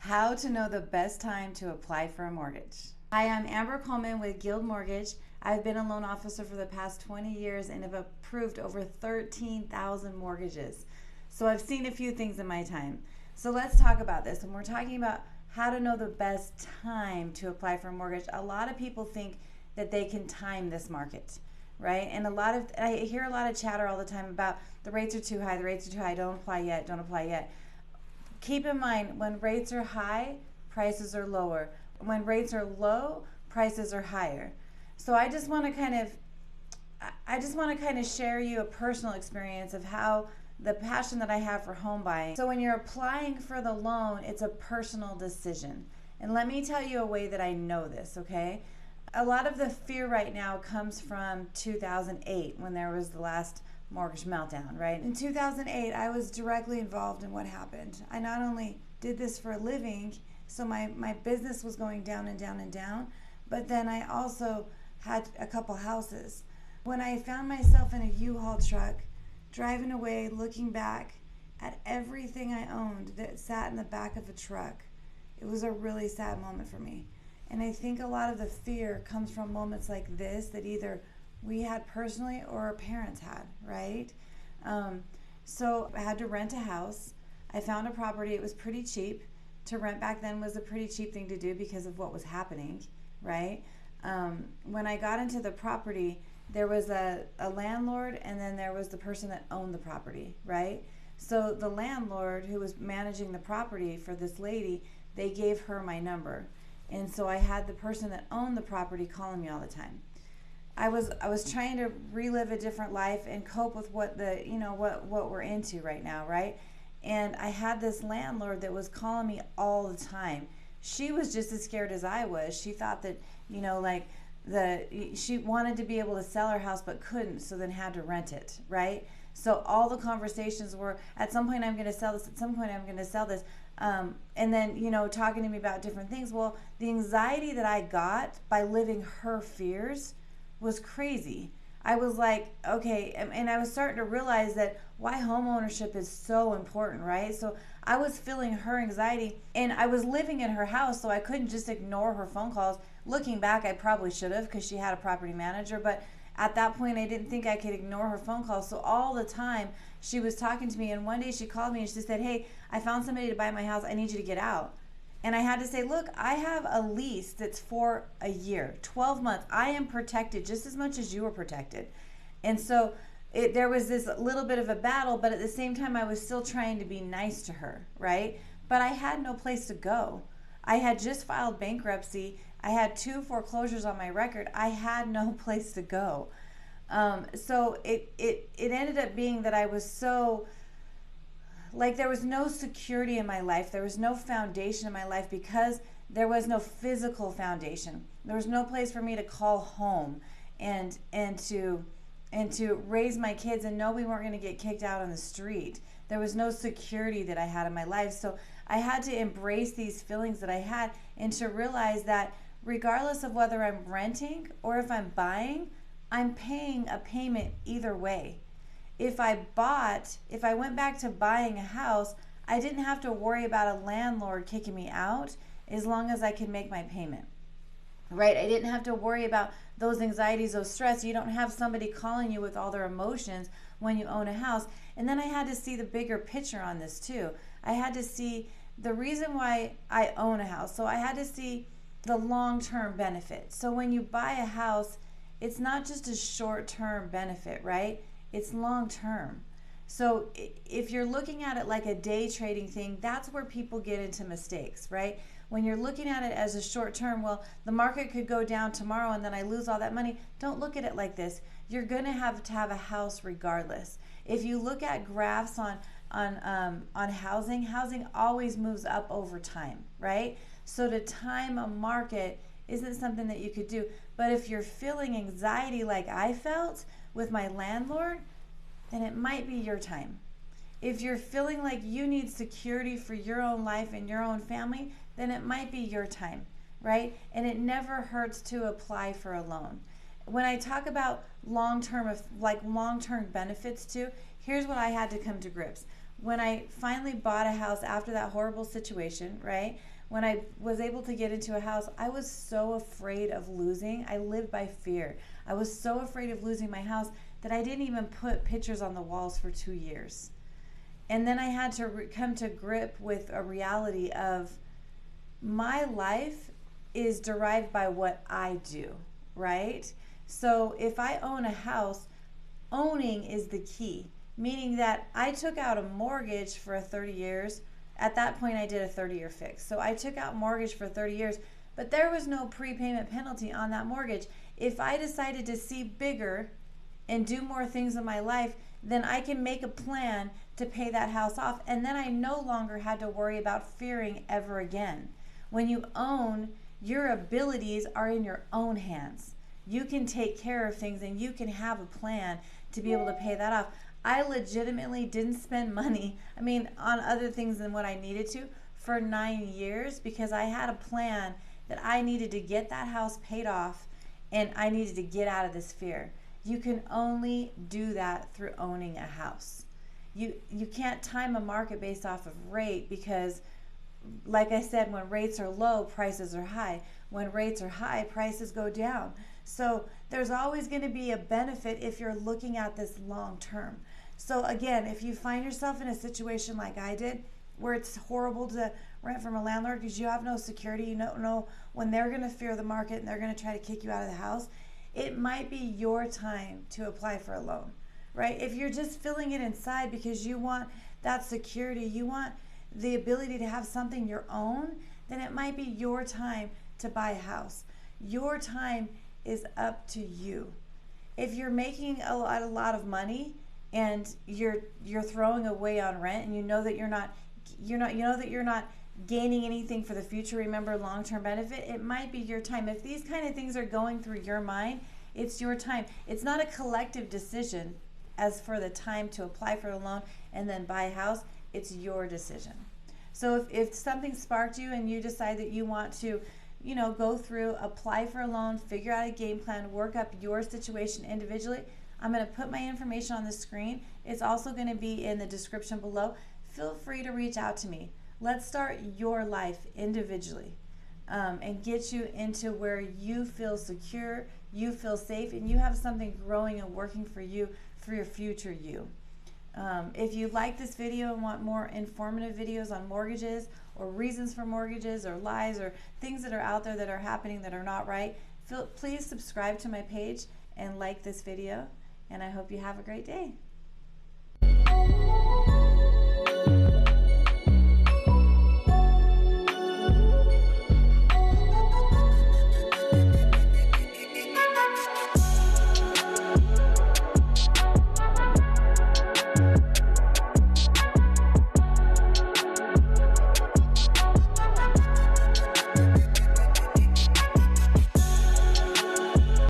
How to know the best time to apply for a mortgage. Hi, I'm Amber Coleman with Guild Mortgage. I've been a loan officer for the past 20 years and have approved over 13,000 mortgages. So I've seen a few things in my time. So let's talk about this. When we're talking about how to know the best time to apply for a mortgage, a lot of people think that they can time this market, right? And I hear a lot of chatter all the time about the rates are too high, don't apply yet. Keep in mind, when rates are high, prices are lower. When rates are low, prices are higher. So I just want to kind of share you a personal experience of how the passion that I have for home buying. So when you're applying for the loan, it's a personal decision. And let me tell you a way that I know this, okay? A lot of the fear right now comes from 2008 when there was the last mortgage meltdown, right? In 2008, I was directly involved in what happened. I not only did this for a living, so my business was going down and down and down, but then I also had a couple houses. When I found myself in a U-Haul truck, driving away, looking back at everything I owned that sat in the back of a truck, it was a really sad moment for me. And I think a lot of the fear comes from moments like this that either we had personally or our parents had, right? So I had to rent a house. I found a property. It was pretty cheap. To rent back then was a pretty cheap thing to do because of what was happening, right? When I got into the property, there was a landlord, and then there was the person that owned the property, right? So the landlord who was managing the property for this lady, they gave her my number. And so I had the person that owned the property calling me all the time. I was trying to relive a different life and cope with what we're into right now, right? And I had this landlord that was calling me all the time. She was just as scared as I was. She thought that, she wanted to be able to sell her house but couldn't, so then had to rent it, right? So all the conversations were, at some point I'm going to sell this, at some point I'm going to sell this. And then, talking to me about different things. Well, the anxiety that I got by living her fears was crazy. I was like, okay, and I was starting to realize that why home ownership is so important, right? So I was feeling her anxiety, and I was living in her house, so I couldn't just ignore her phone calls. Looking back, I probably should have, because she had a property manager, but at that point, I didn't think I could ignore her phone calls. So all the time, she was talking to me, and one day she called me and she said, hey, I found somebody to buy my house. I need you to get out. And I had to say, look, I have a lease that's for a year, 12 months. I am protected just as much as you are protected. And so there was this little bit of a battle, but at the same time, I was still trying to be nice to her, right? But I had no place to go. I had just filed bankruptcy. I had 2 foreclosures on my record. I had no place to go. So it ended up being that I was so, there was no security in my life. There was no foundation in my life because there was no physical foundation. There was no place for me to call home and to raise my kids and know we weren't going to get kicked out on the street. There was no security that I had in my life. So I had to embrace these feelings that I had and to realize that regardless of whether I'm renting or if I'm buying, I'm paying a payment either way. If I went back to buying a house, I didn't have to worry about a landlord kicking me out as long as I could make my payment, right? I didn't have to worry about those anxieties, those stress. You don't have somebody calling you with all their emotions when you own a house. And then I had to see the bigger picture on this too. I had to see the reason why I own a house. So I had to see the long-term benefit. So when you buy a house, it's not just a short-term benefit, right? It's long-term. So if you're looking at it like a day trading thing, that's where people get into mistakes, right? When you're looking at it as a short-term, well, the market could go down tomorrow and then I lose all that money. Don't look at it like this. You're going to have a house regardless. If you look at graphs on housing always moves up over time, right? So to time a market isn't something that you could do. But if you're feeling anxiety like I felt with my landlord, then it might be your time. If you're feeling like you need security for your own life and your own family, then it might be your time, right? And it never hurts to apply for a loan. When I talk about long-term benefits too, here's what I had to come to grips. when I finally bought a house after that horrible situation, right? When I was able to get into a house, I was so afraid of losing. I lived by fear. I was so afraid of losing my house that I didn't even put pictures on the walls for 2 years. And then I had to come to grip with a reality of my life is derived by what I do, right? So if I own a house, owning is the key, meaning that I took out a mortgage for 30 years. At that point, I did a 30-year fix. So I took out mortgage for 30 years, but there was no prepayment penalty on that mortgage. If I decided to see bigger and do more things in my life, then I can make a plan to pay that house off. And then I no longer had to worry about fearing ever again. When you own, your abilities are in your own hands. You can take care of things and you can have a plan to be able to pay that off. I legitimately didn't spend money, on other things than what I needed to for 9 years because I had a plan that I needed to get that house paid off and I needed to get out of this fear. You can only do that through owning a house. You can't time a market based off of rate because, like I said, when rates are low, prices are high. When rates are high, prices go down. So there's always going to be a benefit if you're looking at this long term. So again, if you find yourself in a situation like I did, where it's horrible to rent from a landlord because you have no security, you don't know when they're going to fear the market and they're going to try to kick you out of the house, it might be your time to apply for a loan, right? If you're just filling it inside because you want that security, you want the ability to have something your own, then it might be your time to buy a house. Your time is up to you. If you're making a lot of money and you're throwing away on rent and you know that you're not gaining anything for the future, remember long-term benefit, it might be your time. If these kind of things are going through your mind, it's your time. It's not a collective decision as for the time to apply for a loan and then buy a house. It's your decision. So if something sparked you and you decide that you want to, go through, apply for a loan, figure out a game plan, work up your situation individually, I'm going to put my information on the screen. It's also going to be in the description below. Feel free to reach out to me. Let's start your life individually and get you into where you feel secure, you feel safe, and you have something growing and working for you for your future you. If you like this video and want more informative videos on mortgages or reasons for mortgages or lies or things that are out there that are happening that are not right, please subscribe to my page and like this video, and I hope you have a great day.